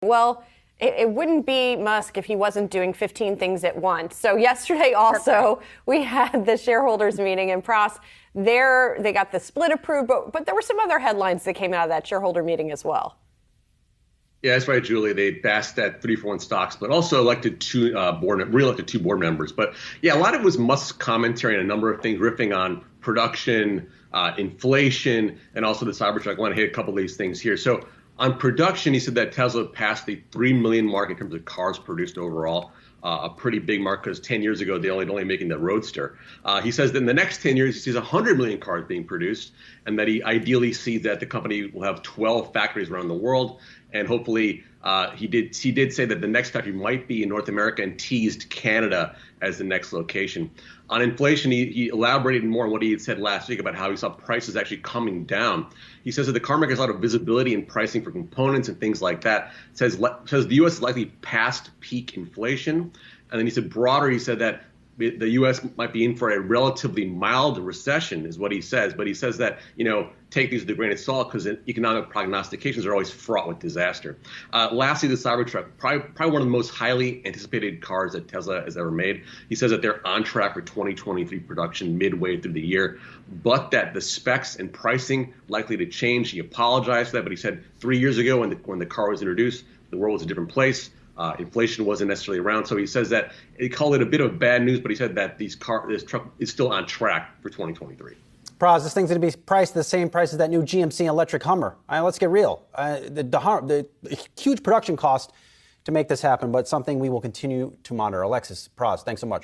Well, it wouldn't be Musk if he wasn't doing 15 things at once. So yesterday also we had the shareholders meeting in Pras. They got the split approved, but there were some other headlines that came out of that shareholder meeting as well. Yeah, that's right, Julie. They passed that 3-for-1 stock split. Also elected re-elected two board members. But yeah, a lot of it was Musk's commentary on a number of things, riffing on production, inflation, and also the Cybertruck. I want to hit a couple of these things here. So on production, he said that Tesla passed the 3 million mark in terms of cars produced overall. A pretty big mark because 10 years ago, they were only making the Roadster. He says that in the next 10 years, he sees 100 million cars being produced, and that he ideally sees that the company will have 12 factories around the world. And hopefully, he did say that the next factory might be in North America and teased Canada as the next location. On inflation, he elaborated more on what he had said last week about how he saw prices actually coming down. He says that the car market has a lot of visibility in pricing for components and things like that. Says the U.S. is likely past peak inflation. And then he said broader, he said that the U.S. might be in for a relatively mild recession, is what he says. But he says that, take these with a grain of salt because economic prognostications are always fraught with disaster. Lastly, the Cybertruck, probably one of the most highly anticipated cars that Tesla has ever made. He says that they're on track for 2023 production midway through the year, but that the specs and pricing likely to change. He apologized for that, but he said 3 years ago when the car was introduced, the world was a different place. Inflation wasn't necessarily around. So he says that he called it a bit of bad news, but he said that this truck is still on track for 2023. Pras, this thing's going to be priced the same price as that new GMC electric Hummer. Let's get real. The huge production cost to make this happen, but something we will continue to monitor. Alexis, Pras, thanks so much.